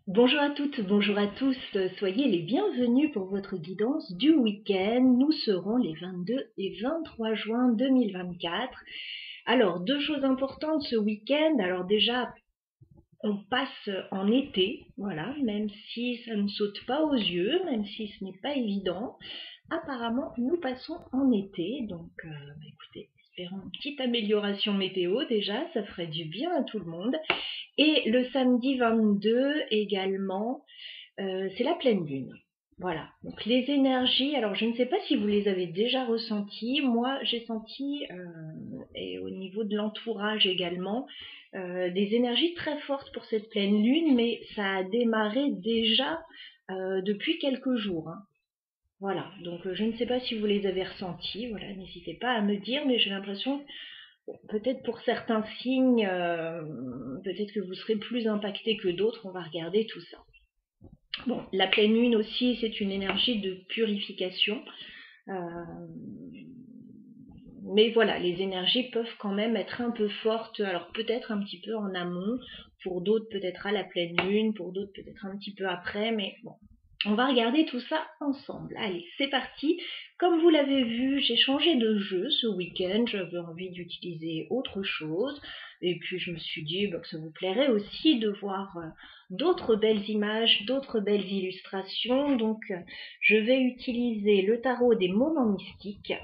Bonjour à toutes, bonjour à tous, soyez les bienvenus pour votre guidance du week-end. Nous serons les 22 et 23 juin 2024. Alors, deux choses importantes ce week-end. Alors déjà, on passe en été, voilà, même si ça ne saute pas aux yeux, même si ce n'est pas évident. Apparemment, nous passons en été, donc écoutez, espérons une petite amélioration météo déjà, ça ferait du bien à tout le monde. Et le samedi 22 également, c'est la pleine lune. Voilà, donc les énergies, alors je ne sais pas si vous les avez déjà ressenties, moi j'ai senti, et au niveau de l'entourage également, des énergies très fortes pour cette pleine lune, mais ça a démarré déjà depuis quelques jours, hein. Voilà, donc je ne sais pas si vous les avez ressenties, voilà, n'hésitez pas à me dire, mais j'ai l'impression, peut-être pour certains signes, peut-être que vous serez plus impacté que d'autres, on va regarder tout ça. Bon, la pleine lune aussi, c'est une énergie de purification. Mais voilà, les énergies peuvent quand même être un peu fortes, alors peut-être un petit peu en amont, pour d'autres peut-être à la pleine lune, pour d'autres peut-être un petit peu après, mais bon, on va regarder tout ça ensemble. Allez, c'est parti. Comme vous l'avez vu, j'ai changé de jeu ce week-end, j'avais envie d'utiliser autre chose, et puis je me suis dit que ça vous plairait aussi de voir d'autres belles images, d'autres belles illustrations, donc je vais utiliser le tarot des moments mystiques,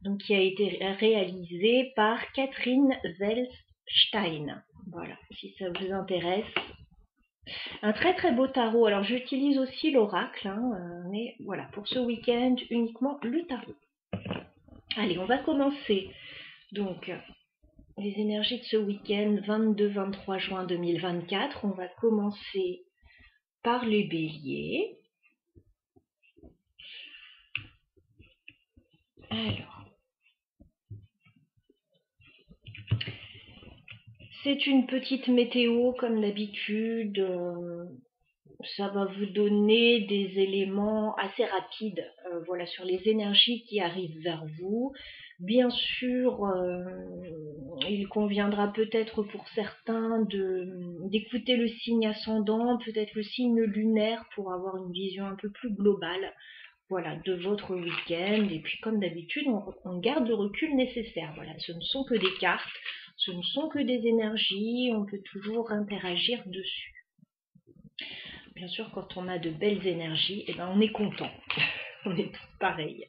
donc qui a été réalisé par Catherine Zelstein. Voilà, si ça vous intéresse. Un très très beau tarot. Alors j'utilise aussi l'oracle, hein, mais voilà, pour ce week-end, uniquement le tarot. Allez, on va commencer. Donc, les énergies de ce week-end, 22-23 juin 2024. On va commencer par les béliers. Alors, c'est une petite météo comme d'habitude. Ça va vous donner des éléments assez rapides, voilà, sur les énergies qui arrivent vers vous. Bien sûr, il conviendra peut-être pour certains d'écouter le signe ascendant, peut-être le signe lunaire pour avoir une vision un peu plus globale, voilà, de votre week-end. Et puis comme d'habitude, on garde le recul nécessaire. Voilà, ce ne sont que des cartes, ce ne sont que des énergies, on peut toujours interagir dessus. Bien sûr, quand on a de belles énergies, on est content. On est tous pareils.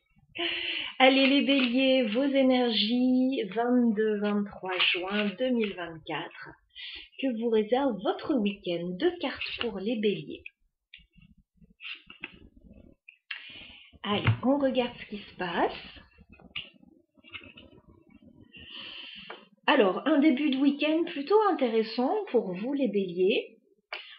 Allez les béliers, vos énergies 22-23 juin 2024. Que vous réserve votre week-end? 2 cartes pour les béliers. Allez, on regarde ce qui se passe. Alors, un début de week-end plutôt intéressant pour vous les béliers.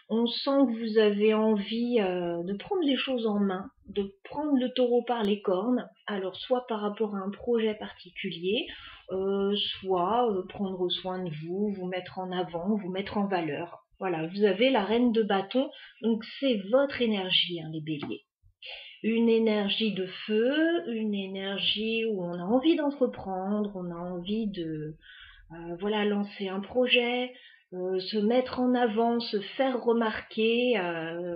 On sent que vous avez envie de prendre les choses en main, de prendre le taureau par les cornes, alors soit par rapport à un projet particulier, soit prendre soin de vous, vous mettre en avant, vous mettre en valeur. Voilà, vous avez la reine de bâton, donc c'est votre énergie, hein, les béliers. Une énergie de feu, une énergie où on a envie d'entreprendre, on a envie de voilà, lancer un projet, se mettre en avant, se faire remarquer,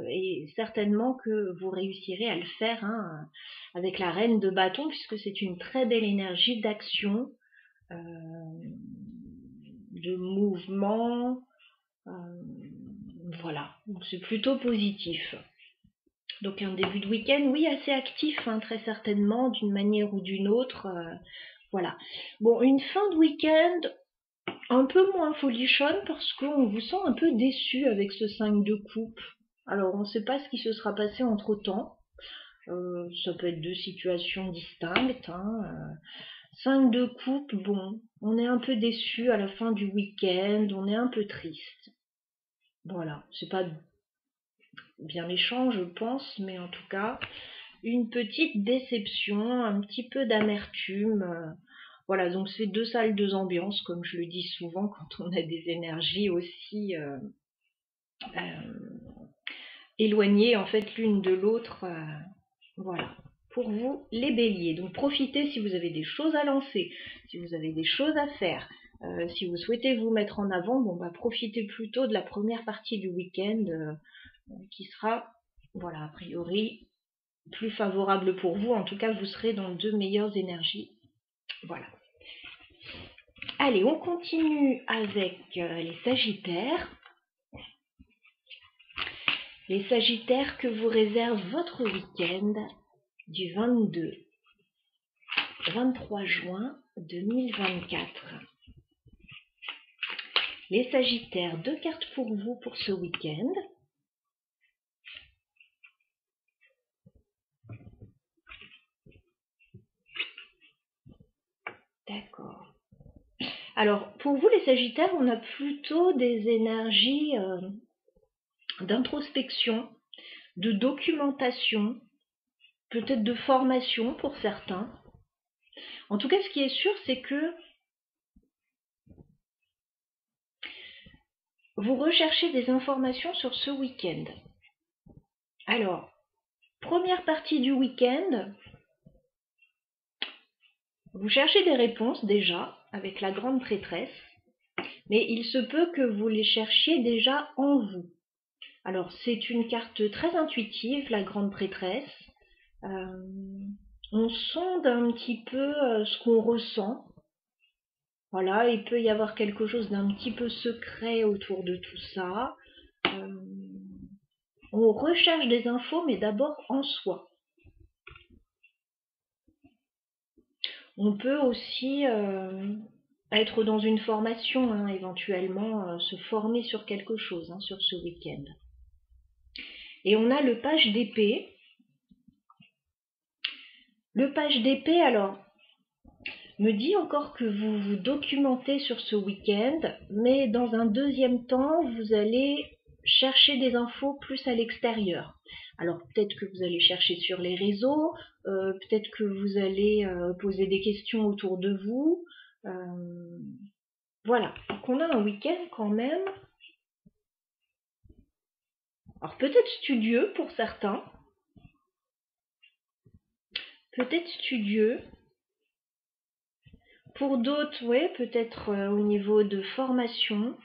et certainement que vous réussirez à le faire, hein, avec la reine de bâton, puisque c'est une très belle énergie d'action, de mouvement, voilà, donc c'est plutôt positif. Donc un début de week-end, oui, assez actif, hein, très certainement, d'une manière ou d'une autre, voilà. Bon, une fin de week-end un peu moins folichonne parce qu'on vous sent un peu déçu avec ce 5 de coupe. Alors on ne sait pas ce qui se sera passé entre temps. Ça peut être deux situations distinctes, hein. 5 de coupe, bon, on est un peu déçu à la fin du week-end, on est un peu triste. Voilà, c'est pas bien méchant je pense, mais en tout cas, une petite déception, un petit peu d'amertume. Voilà, donc c'est deux salles, deux ambiances, comme je le dis souvent quand on a des énergies aussi éloignées en fait l'une de l'autre. Voilà, pour vous les béliers. Donc profitez si vous avez des choses à lancer, si vous avez des choses à faire. Si vous souhaitez vous mettre en avant, bon, bah, profitez plutôt de la première partie du week-end qui sera, voilà, a priori, plus favorable pour vous. En tout cas, vous serez dans de meilleures énergies. Voilà. Allez, on continue avec les Sagittaires. Les Sagittaires que vous réserve votre week-end du 22-23 juin 2024. Les Sagittaires, 2 cartes pour vous pour ce week-end. D'accord. Alors, pour vous les Sagittaires, on a plutôt des énergies d'introspection, de documentation, peut-être de formation pour certains. En tout cas, ce qui est sûr, c'est que vous recherchez des informations sur ce week-end. Alors, première partie du week-end, vous cherchez des réponses déjà avec la grande prêtresse, mais il se peut que vous les cherchiez déjà en vous. Alors, c'est une carte très intuitive, la grande prêtresse. On sonde un petit peu ce qu'on ressent. Voilà, il peut y avoir quelque chose d'un petit peu secret autour de tout ça. On recherche des infos, mais d'abord en soi. On peut aussi être dans une formation, hein, éventuellement se former sur quelque chose, hein, sur ce week-end. Et on a le page d'épée. Le page d'épée, alors, me dit encore que vous vous documentez sur ce week-end, mais dans un deuxième temps, vous allez chercher des infos plus à l'extérieur. Alors peut-être que vous allez chercher sur les réseaux, peut-être que vous allez poser des questions autour de vous. Voilà, donc on a un week-end quand même. Alors peut-être studieux pour certains, peut-être studieux. Pour d'autres, oui, peut-être au niveau de formation.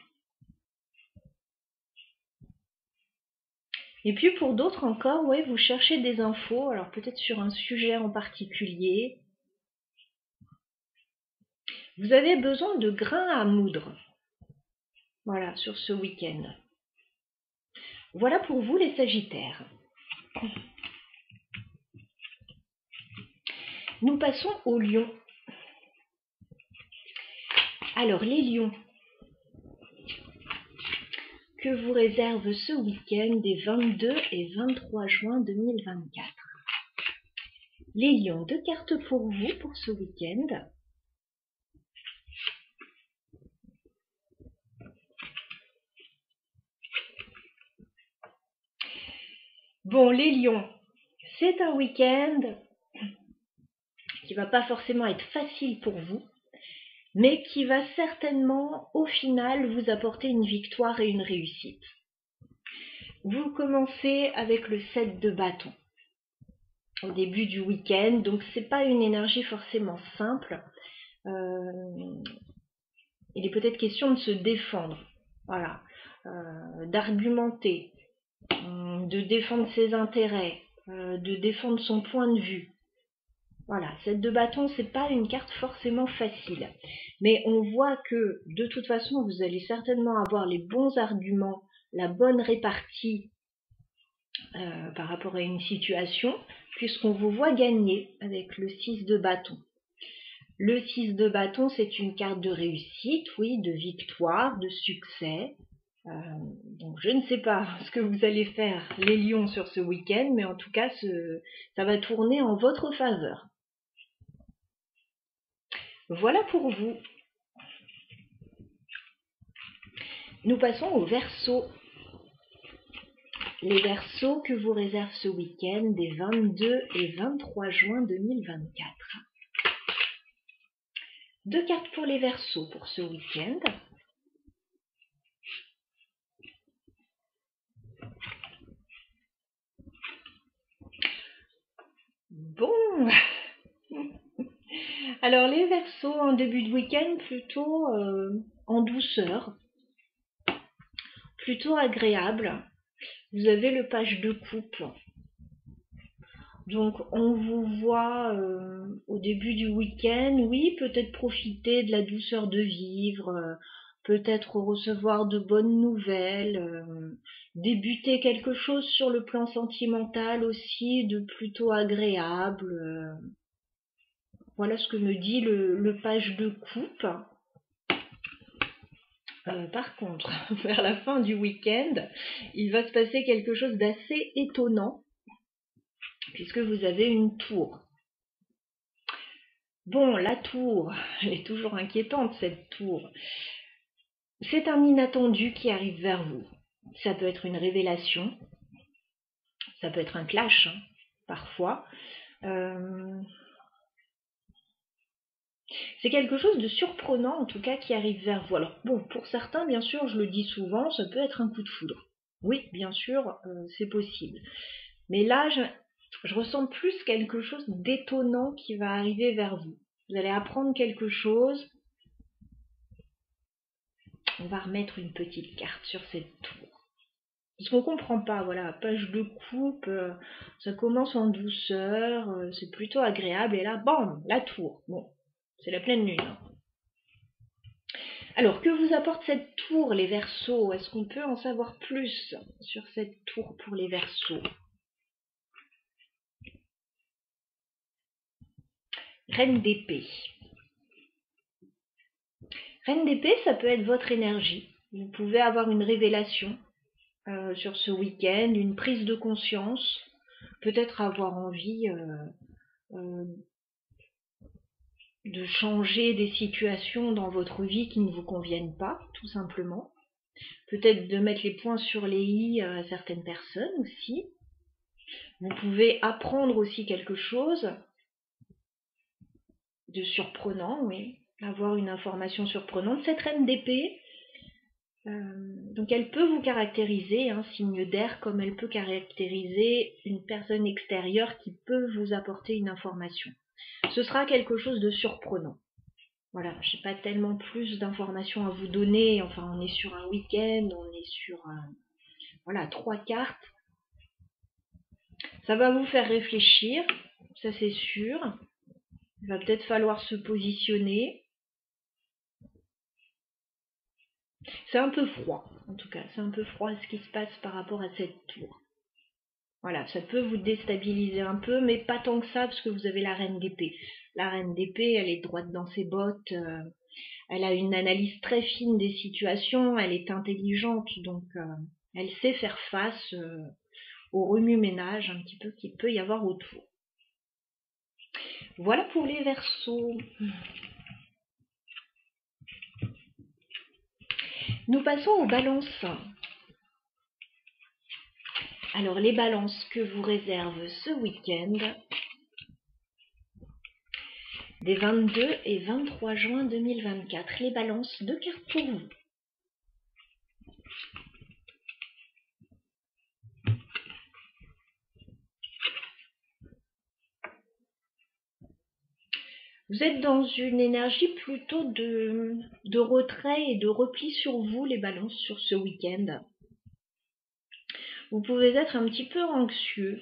Et puis pour d'autres encore, ouais, vous cherchez des infos, alors peut-être sur un sujet en particulier. Vous avez besoin de grains à moudre. Voilà, sur ce week-end. Voilà pour vous les Sagittaires. Nous passons aux Lions. Alors les Lions, que vous réserve ce week-end des 22 et 23 juin 2024. Les Lions, 2 cartes pour vous pour ce week-end. Bon, les Lions, c'est un week-end qui va pas forcément être facile pour vous, mais qui va certainement, au final, vous apporter une victoire et une réussite. Vous commencez avec le 7 de bâton au début du week-end, donc c'est pas une énergie forcément simple. Il est peut-être question de se défendre, voilà, d'argumenter, de défendre ses intérêts, de défendre son point de vue. Voilà, 7 de bâton, c'est pas une carte forcément facile. Mais on voit que, de toute façon, vous allez certainement avoir les bons arguments, la bonne répartie par rapport à une situation, puisqu'on vous voit gagner avec le 6 de bâton. Le 6 de bâton, c'est une carte de réussite, oui, de victoire, de succès. Donc je ne sais pas ce que vous allez faire, les Lions, sur ce week-end, mais en tout cas, ça va tourner en votre faveur. Voilà pour vous. Nous passons aux Verseaux. Les Verseaux que vous réserve ce week-end des 22 et 23 juin 2024. 2 cartes pour les Verseaux pour ce week-end. Bon. Alors les Verseaux en début de week-end plutôt en douceur, plutôt agréable. Vous avez le page de coupe. Donc on vous voit au début du week-end, oui, peut-être profiter de la douceur de vivre, peut-être recevoir de bonnes nouvelles, débuter quelque chose sur le plan sentimental aussi de plutôt agréable. Voilà ce que me dit le page de coupe. Par contre, vers la fin du week-end, il va se passer quelque chose d'assez étonnant, puisque vous avez une tour. Bon, la tour, elle est toujours inquiétante, cette tour. C'est un inattendu qui arrive vers vous. Ça peut être une révélation, ça peut être un clash, hein, parfois. C'est quelque chose de surprenant, en tout cas, qui arrive vers vous. Alors, bon, pour certains, bien sûr, je le dis souvent, ça peut être un coup de foudre. Oui, bien sûr, c'est possible. Mais là, je ressens plus quelque chose d'étonnant qui va arriver vers vous. Vous allez apprendre quelque chose. On va remettre une petite carte sur cette tour. Parce qu'on comprend pas, voilà, page de coupe, ça commence en douceur, c'est plutôt agréable, et là, bam, la tour. Bon, c'est la pleine lune. Hein. Alors, que vous apporte cette tour, les Verseaux? Est-ce qu'on peut en savoir plus sur cette tour pour les Verseaux? Reine d'épée. Reine d'épée, ça peut être votre énergie. Vous pouvez avoir une révélation sur ce week-end, une prise de conscience, peut-être avoir envie de changer des situations dans votre vie qui ne vous conviennent pas, tout simplement. Peut-être de mettre les points sur les i à certaines personnes aussi. Vous pouvez apprendre aussi quelque chose de surprenant, oui. Avoir une information surprenante. Cette reine d'épée, donc elle peut vous caractériser, un signe d'air, comme elle peut caractériser une personne extérieure qui peut vous apporter une information. Ce sera quelque chose de surprenant. Voilà, je n'ai pas tellement plus d'informations à vous donner. Enfin, on est sur un week-end, on est sur voilà, 3 cartes. Ça va vous faire réfléchir, ça c'est sûr. Il va peut-être falloir se positionner. C'est un peu froid, en tout cas. C'est un peu froid ce qui se passe par rapport à cette tour. Voilà, ça peut vous déstabiliser un peu, mais pas tant que ça, parce que vous avez la reine d'épée. La reine d'épée, elle est droite dans ses bottes. Elle a une analyse très fine des situations. Elle est intelligente, donc elle sait faire face au remue-ménage un petit peu qu'il peut y avoir autour. Voilà pour les Verseaux. Nous passons aux balances. Alors les balances que vous réserve ce week-end, des 22 et 23 juin 2024. Les balances, 2 cartes pour vous. Vous êtes dans une énergie plutôt de retrait et de repli sur vous, les balances, sur ce week-end. Vous pouvez être un petit peu anxieux.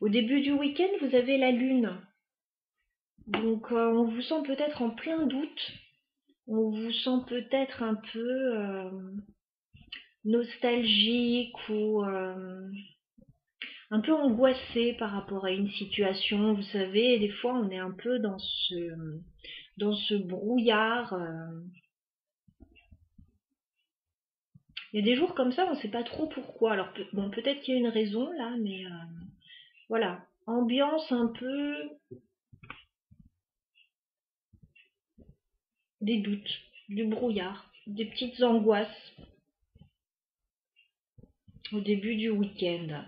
Au début du week-end, vous avez la lune. Donc on vous sent peut-être en plein doute. On vous sent peut-être un peu nostalgique ou un peu angoissé par rapport à une situation. Vous savez, des fois on est un peu dans ce brouillard. Il y a des jours comme ça, on ne sait pas trop pourquoi. Alors bon, peut-être qu'il y a une raison là, mais voilà. Ambiance un peu des doutes, du brouillard, des petites angoisses au début du week-end.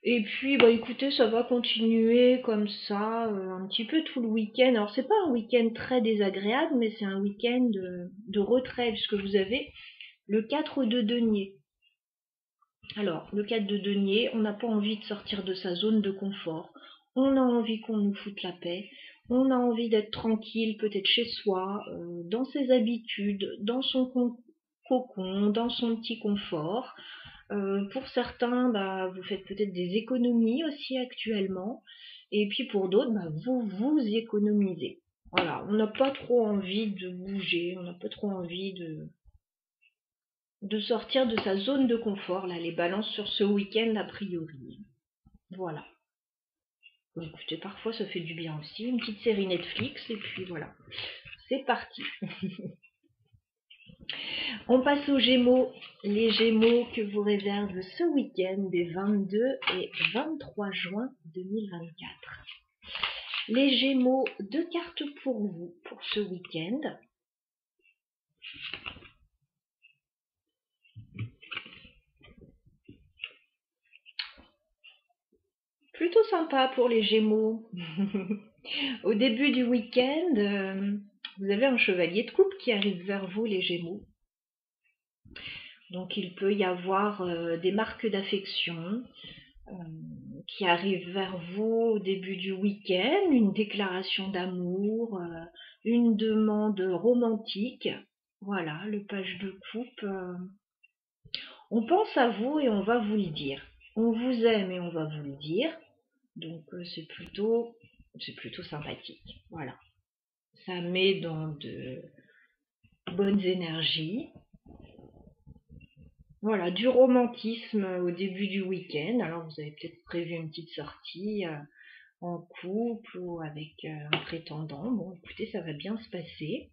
Et puis, bah écoutez, ça va continuer comme ça, un petit peu tout le week-end. Alors, c'est pas un week-end très désagréable, mais c'est un week-end de retrait, puisque vous avez le 4 de denier. Alors, le 4 de denier, on n'a pas envie de sortir de sa zone de confort. on a envie qu'on nous foute la paix, on a envie d'être tranquille, peut-être chez soi, dans ses habitudes, dans son cocon, dans son petit confort. Pour certains, vous faites peut-être des économies aussi actuellement. Et puis pour d'autres, vous économisez. Voilà, on n'a pas trop envie de bouger, on n'a pas trop envie de sortir de sa zone de confort, là, les balances sur ce week-end a priori. Voilà. Bon, écoutez, parfois ça fait du bien aussi, une petite série Netflix, et puis voilà, c'est parti. On passe aux Gémeaux, les Gémeaux que vous réserve ce week-end des 22 et 23 juin 2024. Les Gémeaux, 2 cartes pour vous pour ce week-end. Plutôt sympa pour les Gémeaux. Au début du week-end, vous avez un chevalier de coupe qui arrive vers vous, les Gémeaux. Donc il peut y avoir des marques d'affection qui arrivent vers vous au début du week-end, une déclaration d'amour, une demande romantique. Voilà, le page de coupe. On pense à vous et on va vous le dire. On vous aime et on va vous le dire. Donc c'est plutôt sympathique. Voilà. Ça met dans de bonnes énergies. Voilà, du romantisme au début du week-end. Alors vous avez peut-être prévu une petite sortie en couple ou avec un prétendant. Bon, écoutez, ça va bien se passer.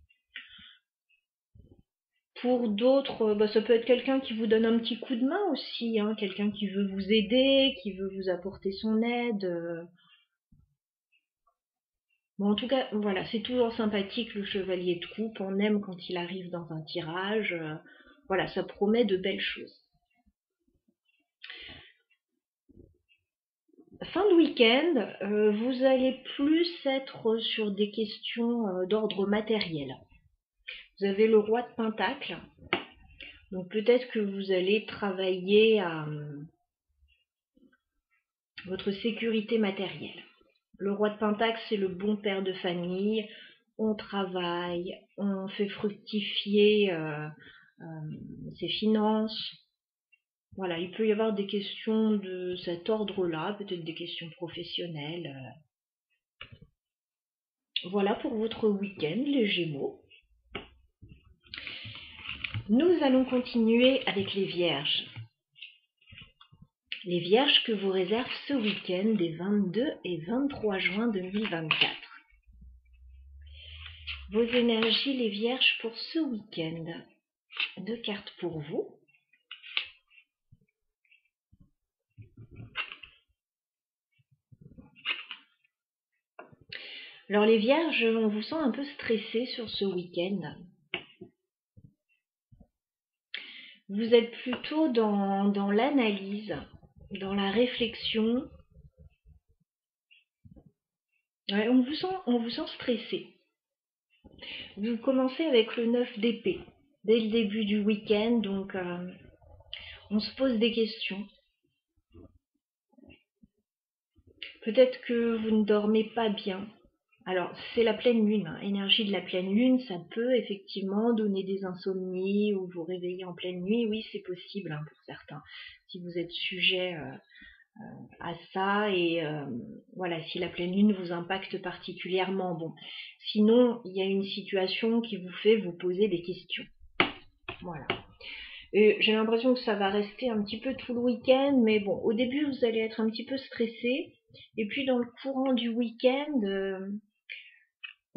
Pour d'autres, ça peut être quelqu'un qui vous donne un petit coup de main aussi, hein, quelqu'un qui veut vous aider, qui veut vous apporter son aide. Bon, en tout cas, voilà, c'est toujours sympathique le chevalier de coupe. On aime quand il arrive dans un tirage. Voilà, ça promet de belles choses. Fin de week-end, vous allez plus être sur des questions d'ordre matériel. Vous avez le roi de Pentacle, donc peut-être que vous allez travailler à votre sécurité matérielle. Le roi de Pentacle, c'est le bon père de famille. On travaille, on fait fructifier ses finances. Voilà, il peut y avoir des questions de cet ordre-là, peut-être des questions professionnelles. Voilà pour votre week-end, les Gémeaux. Nous allons continuer avec les Vierges. Les Vierges que vous réserve ce week-end des 22 et 23 juin 2024. Vos énergies, les Vierges, pour ce week-end. 2 cartes pour vous. Alors les Vierges, on vous sent un peu stressé sur ce week-end. Vous êtes plutôt dans l'analyse, dans la réflexion. Ouais, on vous sent stressé. Vous commencez avec le 9 d'épée, dès le début du week-end, donc on se pose des questions. Peut-être que vous ne dormez pas bien. Alors, c'est la pleine lune, hein. Énergie de la pleine lune, ça peut effectivement donner des insomnies ou vous réveiller en pleine nuit. Oui, c'est possible hein, pour certains, si vous êtes sujet à ça et voilà, si la pleine lune vous impacte particulièrement. Bon, sinon, il y a une situation qui vous fait vous poser des questions. Voilà. Et j'ai l'impression que ça va rester un petit peu tout le week-end, mais bon, au début, vous allez être un petit peu stressé. Et puis, dans le courant du week-end,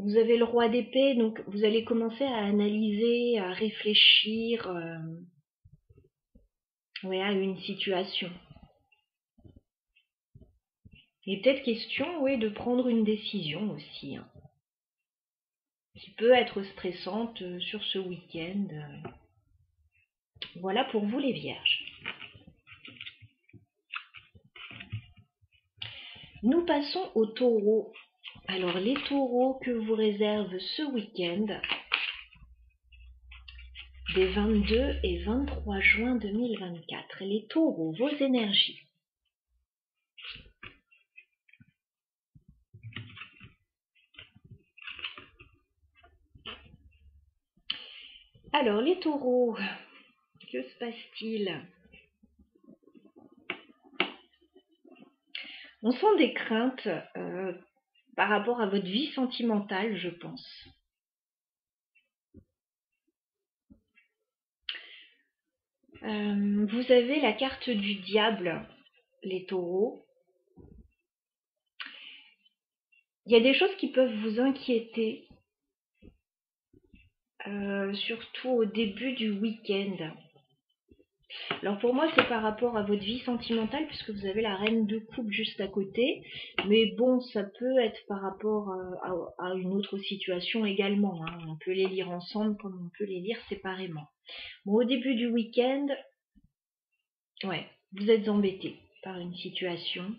vous avez le roi d'épée, donc vous allez commencer à analyser, à réfléchir à une situation. Il est peut-être question de prendre une décision aussi, hein, qui peut être stressante sur ce week-end. Voilà pour vous les Vierges. Nous passons aux Taureaux. Alors les Taureaux que vous réserve ce week-end des 22 et 23 juin 2024. Les Taureaux, vos énergies. Alors, les taureaux, que se passe-t-il? On sent des craintes par rapport à votre vie sentimentale, je pense. Vous avez la carte du diable, les taureaux. Il y a des choses qui peuvent vous inquiéter, surtout au début du week-end. Alors pour moi, c'est par rapport à votre vie sentimentale, puisque vous avez la reine de coupe juste à côté. Mais bon, ça peut être par rapport à une autre situation également, hein. On peut les lire ensemble comme on peut les lire séparément. Bon, au début du week-end, ouais, vous êtes embêté par une situation.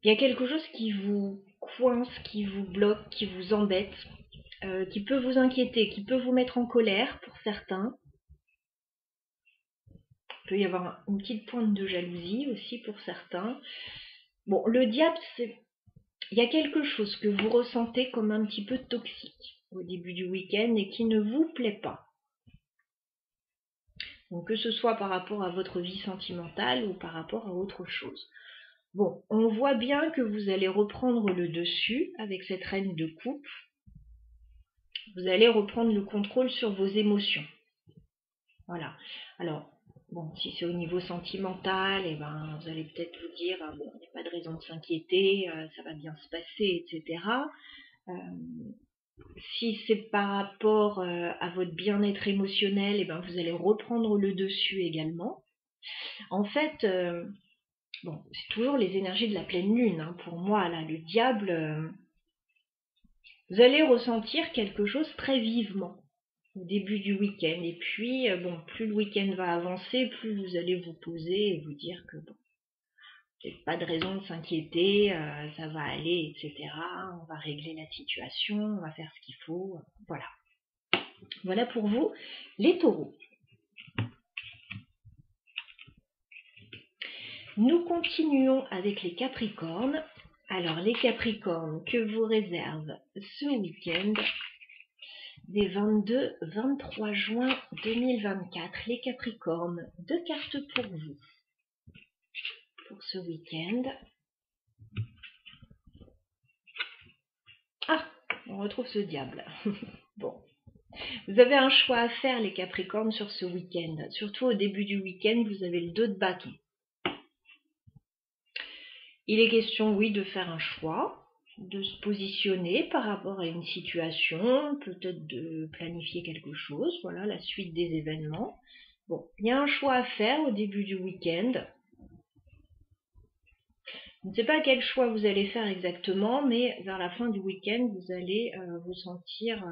Il y a quelque chose qui vous coince, qui vous bloque, qui vous embête, qui peut vous inquiéter, qui peut vous mettre en colère pour certains. Il peut y avoir une petite pointe de jalousie aussi pour certains. Bon, le diable, il y a quelque chose que vous ressentez comme un petit peu toxique au début du week-end et qui ne vous plaît pas. Donc que ce soit par rapport à votre vie sentimentale ou par rapport à autre chose. Bon, on voit bien que vous allez reprendre le dessus avec cette reine de coupe. Vous allez reprendre le contrôle sur vos émotions. Voilà. Alors, bon, si c'est au niveau sentimental, eh ben, vous allez peut-être vous dire, bon, il n'y a pas de raison de s'inquiéter, ça va bien se passer, etc. Si c'est par rapport à votre bien-être émotionnel, eh ben, vous allez reprendre le dessus également. En fait, bon, c'est toujours les énergies de la pleine lune, hein, pour moi, là, le diable, vous allez ressentir quelque chose très vivement au début du week-end. Et puis, bon, plus le week-end va avancer, plus vous allez vous poser et vous dire que bon, il n'y a pas de raison de s'inquiéter, ça va aller, etc. On va régler la situation, on va faire ce qu'il faut, voilà. Voilà pour vous, les taureaux. Nous continuons avec les capricornes. Alors, les capricornes, que vous réserve ce week-end des 22-23 juin 2024. Les capricornes, 2 cartes pour vous pour ce week-end. Ah, on retrouve ce diable. Bon. Vous avez un choix à faire, les capricornes, sur ce week-end. Surtout au début du week-end, vous avez le 2 de bâton. Il est question, oui, de faire un choix, de se positionner par rapport à une situation, peut-être de planifier quelque chose, voilà, la suite des événements. Bon, il y a un choix à faire au début du week-end. Je ne sais pas quel choix vous allez faire exactement, mais vers la fin du week-end, vous allez vous sentir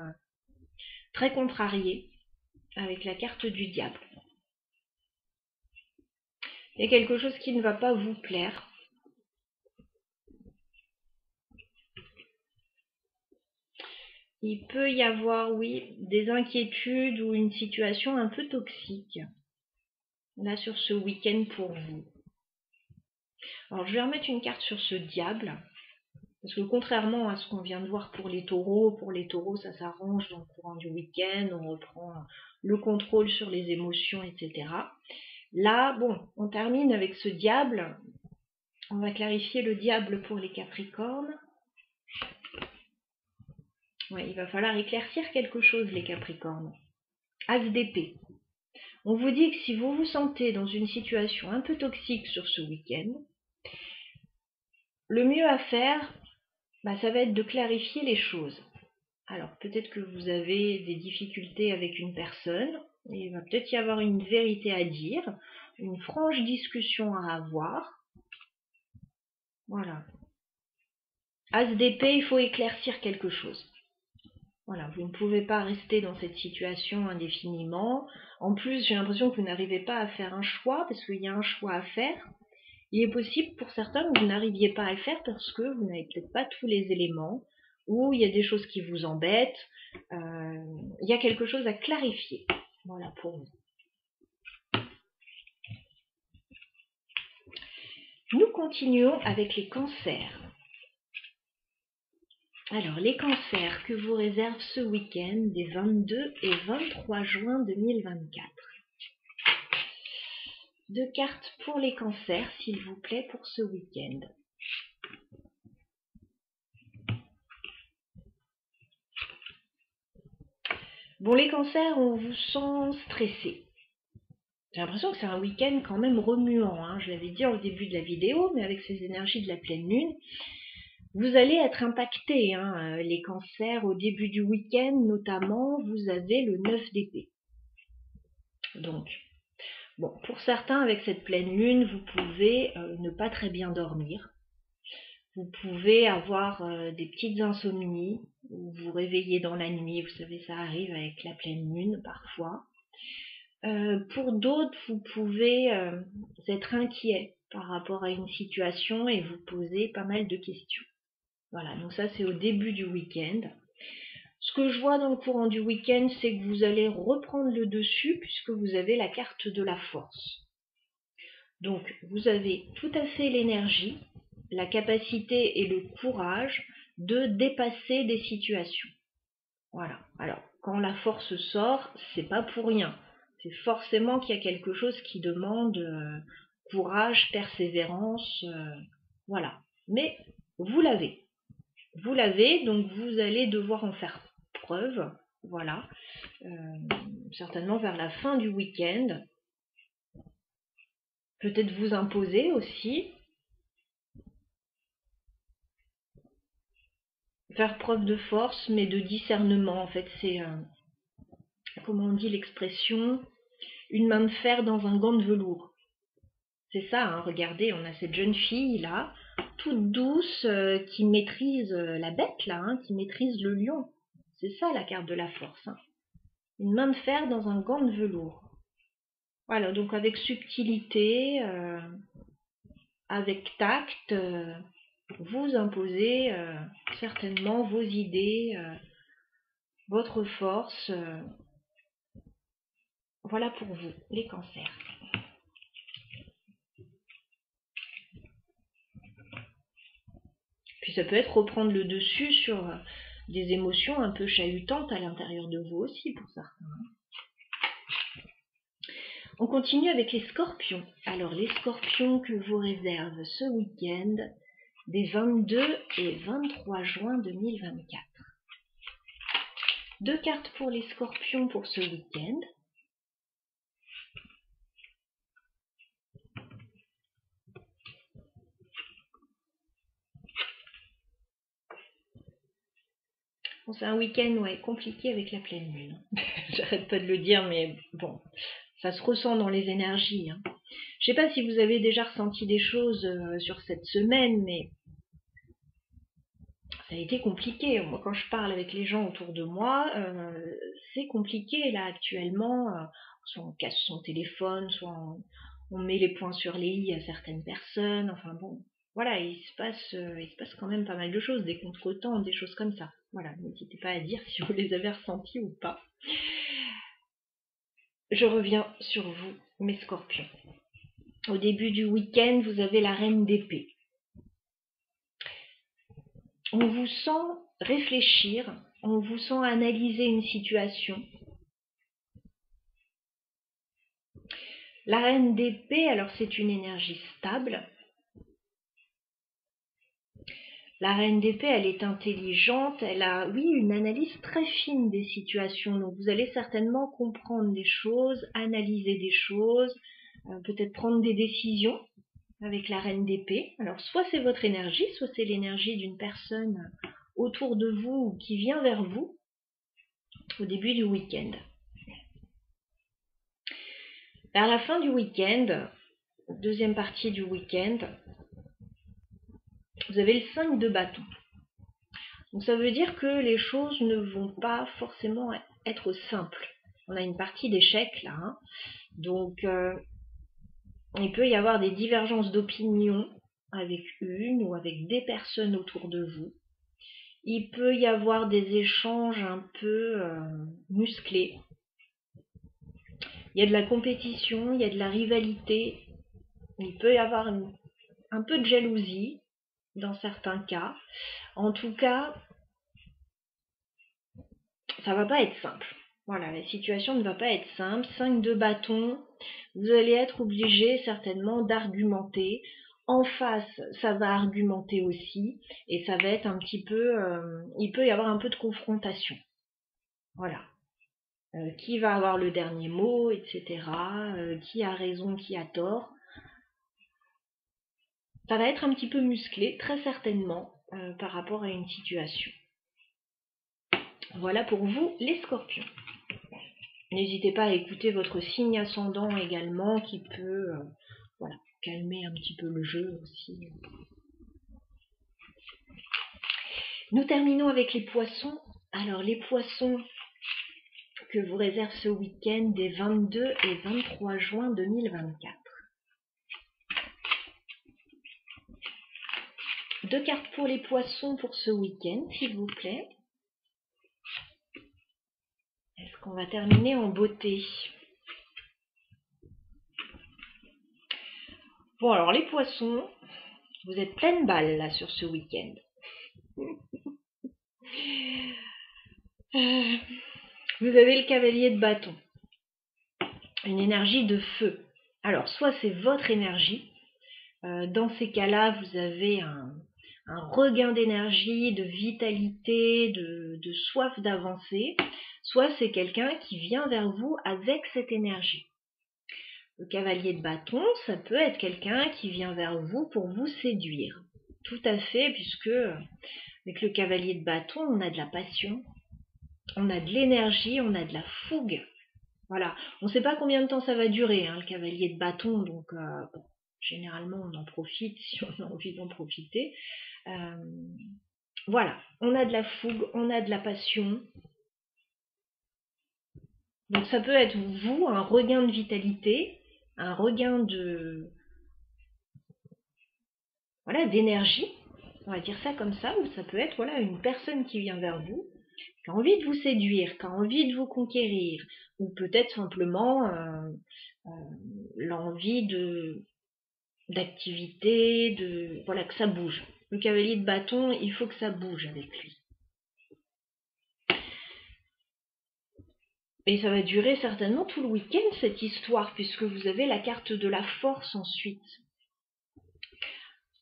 très contrarié avec la carte du diable. Il y a quelque chose qui ne va pas vous plaire. Il peut y avoir, oui, des inquiétudes ou une situation un peu toxique, là, sur ce week-end pour vous. Alors, je vais remettre une carte sur ce diable, parce que contrairement à ce qu'on vient de voir pour les taureaux, ça s'arrange dans le courant du week-end, on reprend le contrôle sur les émotions, etc. Là, bon, on termine avec ce diable. On va clarifier le diable pour les capricornes. Ouais, il va falloir éclaircir quelque chose, les capricornes. As d'épée. On vous dit que si vous vous sentez dans une situation un peu toxique sur ce week-end, le mieux à faire, ça va être de clarifier les choses. Alors peut-être que vous avez des difficultés avec une personne, et il va peut-être y avoir une vérité à dire, une franche discussion à avoir. Voilà. As d'épée, il faut éclaircir quelque chose. Voilà, vous ne pouvez pas rester dans cette situation indéfiniment. En plus, j'ai l'impression que vous n'arrivez pas à faire un choix, parce qu'il y a un choix à faire. Il est possible pour certains que vous n'arriviez pas à le faire parce que vous n'avez peut-être pas tous les éléments, ou il y a des choses qui vous embêtent. Il y a quelque chose à clarifier. Voilà pour vous. Nous continuons avec les cancers. Alors, les cancers que vous réserve ce week-end des 22 et 23 juin 2024. Deux cartes pour les cancers, s'il vous plaît, pour ce week-end. Bon, les cancers, on vous sent stressé. J'ai l'impression que c'est un week-end quand même remuant, hein. Je l'avais dit au début de la vidéo, mais avec ces énergies de la pleine lune, vous allez être impactés, hein. Les cancers au début du week-end, notamment, vous avez le 9 d'épée. Donc, bon, pour certains, avec cette pleine lune, vous pouvez ne pas très bien dormir. Vous pouvez avoir des petites insomnies, ou vous réveillez dans la nuit, vous savez, ça arrive avec la pleine lune parfois. Pour d'autres, vous pouvez être inquiet par rapport à une situation et vous poser pas mal de questions. Voilà, donc ça c'est au début du week-end. Ce que je vois dans le courant du week-end, c'est que vous allez reprendre le dessus puisque vous avez la carte de la force. Donc vous avez tout à fait l'énergie, la capacité et le courage de dépasser des situations. Voilà. Alors, quand la force sort, c'est pas pour rien. C'est forcément qu'il y a quelque chose qui demande courage, persévérance, voilà. Mais vous l'avez. Vous l'avez, donc vous allez devoir en faire preuve, voilà. Certainement vers la fin du week-end. Peut-être vous imposer aussi. Faire preuve de force, mais de discernement. En fait, c'est, comment on dit l'expression, une main de fer dans un gant de velours. C'est ça, hein, regardez, on a cette jeune fille là, toute douce, qui maîtrise la bête là, hein, qui maîtrise le lion. C'est ça la carte de la force. Hein. Une main de fer dans un gant de velours. Voilà, donc avec subtilité, avec tact, vous imposez certainement vos idées, votre force. Voilà pour vous, les cancers. Puis ça peut être reprendre le dessus sur des émotions un peu chahutantes à l'intérieur de vous aussi pour certains. On continue avec les scorpions. Alors les scorpions que vous réserve ce week-end des 22 et 23 juin 2024. Deux cartes pour les scorpions pour ce week-end. Bon, c'est un week-end compliqué avec la pleine lune. J'arrête pas de le dire, mais bon, ça se ressent dans les énergies. Hein. Je sais pas si vous avez déjà ressenti des choses sur cette semaine, mais ça a été compliqué. Moi, quand je parle avec les gens autour de moi, c'est compliqué là actuellement. Soit on casse son téléphone, soit on met les points sur les i à certaines personnes. Enfin bon, voilà, il se passe quand même pas mal de choses, des contretemps, des choses comme ça. Voilà, n'hésitez pas à dire si vous les avez ressentis ou pas. Je reviens sur vous, mes scorpions. Au début du week-end, vous avez la reine d'épée. On vous sent réfléchir, on vous sent analyser une situation. La reine d'épée, alors c'est une énergie stable. La reine d'épée, elle est intelligente, elle a, oui, une analyse très fine des situations. Donc vous allez certainement comprendre des choses, analyser des choses, peut-être prendre des décisions avec la reine d'épée. Alors soit c'est votre énergie, soit c'est l'énergie d'une personne autour de vous qui vient vers vous au début du week-end. Vers la fin du week-end, deuxième partie du week-end, vous avez le 5 de bâton. Donc ça veut dire que les choses ne vont pas forcément être simples. On a une partie d'échec là, hein. Donc il peut y avoir des divergences d'opinion avec une ou avec des personnes autour de vous. Il peut y avoir des échanges un peu musclés. Il y a de la compétition, il y a de la rivalité. Il peut y avoir un peu de jalousie dans certains cas. En tout cas, ça va pas être simple. Voilà, la situation ne va pas être simple. 5 de bâton, vous allez être obligé certainement d'argumenter. En face, ça va argumenter aussi, et ça va être un petit peu, il peut y avoir un peu de confrontation. Voilà. Qui va avoir le dernier mot, etc. Qui a raison, qui a tort. Ça va être un petit peu musclé, très certainement, par rapport à une situation. Voilà pour vous, les scorpions. N'hésitez pas à écouter votre signe ascendant également, qui peut voilà, calmer un petit peu le jeu aussi. Nous terminons avec les poissons. Alors, les poissons que vous réserve ce week-end des 22 et 23 juin 2024. Deux cartes pour les poissons pour ce week-end, s'il vous plaît. Est-ce qu'on va terminer en beauté? Bon, alors les poissons, vous êtes pleine balle là sur ce week-end. Vous avez le cavalier de bâton, une énergie de feu. Alors, soit c'est votre énergie, dans ces cas-là, vous avez un regain d'énergie, de vitalité, de soif d'avancer, soit c'est quelqu'un qui vient vers vous avec cette énergie. Le cavalier de bâton, ça peut être quelqu'un qui vient vers vous pour vous séduire. Tout à fait, puisque avec le cavalier de bâton, on a de la passion, on a de l'énergie, on a de la fougue. Voilà, on ne sait pas combien de temps ça va durer, hein, le cavalier de bâton, donc bon, généralement on en profite si on a envie d'en profiter. Voilà, on a de la fougue, on a de la passion. Donc ça peut être vous, un regain de vitalité, un regain de voilà, d'énergie, on va dire ça comme ça, ou ça peut être voilà, une personne qui vient vers vous, qui a envie de vous séduire, qui a envie de vous conquérir, ou peut-être simplement l'envie d'activité, voilà, que ça bouge. Le cavalier de bâton, il faut que ça bouge avec lui. Et ça va durer certainement tout le week-end, cette histoire, puisque vous avez la carte de la force ensuite.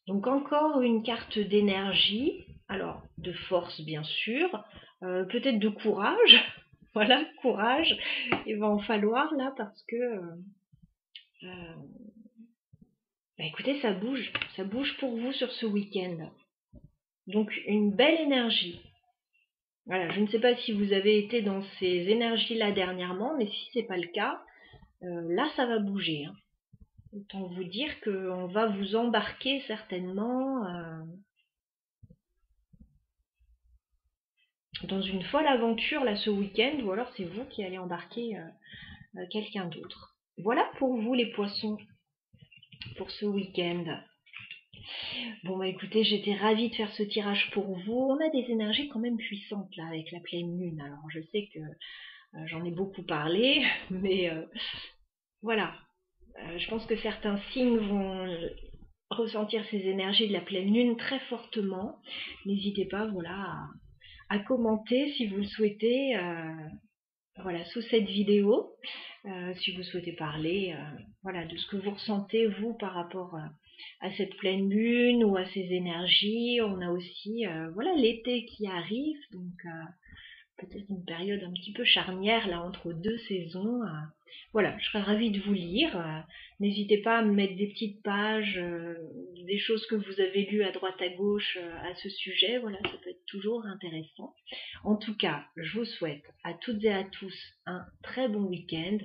Donc encore une carte d'énergie, alors de force bien sûr, peut-être de courage, voilà, courage, il va en falloir là parce que, bah écoutez, ça bouge pour vous sur ce week-end. Donc une belle énergie. Voilà, je ne sais pas si vous avez été dans ces énergies-là dernièrement, mais si c'est pas le cas, là ça va bouger. Hein. Autant vous dire qu'on va vous embarquer certainement dans une folle aventure là ce week-end, ou alors c'est vous qui allez embarquer quelqu'un d'autre. Voilà pour vous les poissons pour ce week-end. Bon bah écoutez, j'étais ravie de faire ce tirage pour vous. On a des énergies quand même puissantes là avec la pleine lune. Alors je sais que j'en ai beaucoup parlé, mais voilà. Je pense que certains signes vont ressentir ces énergies de la pleine lune très fortement. N'hésitez pas voilà, à commenter si vous le souhaitez voilà, sous cette vidéo, si vous souhaitez parler voilà, de ce que vous ressentez vous par rapport à cette pleine lune ou à ces énergies. On a aussi voilà, l'été qui arrive, donc peut-être une période un petit peu charnière là entre deux saisons. Voilà, je serais ravie de vous lire. N'hésitez pas à me mettre des petites pages, des choses que vous avez lues à droite à gauche à ce sujet. Voilà, ça peut être toujours intéressant. En tout cas, je vous souhaite à toutes et à tous un très bon week-end.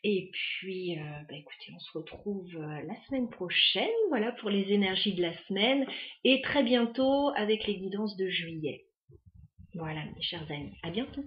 Et puis, bah écoutez, on se retrouve la semaine prochaine, voilà, pour les énergies de la semaine. Et très bientôt avec les guidances de juillet. Voilà, mes chers amis, à bientôt.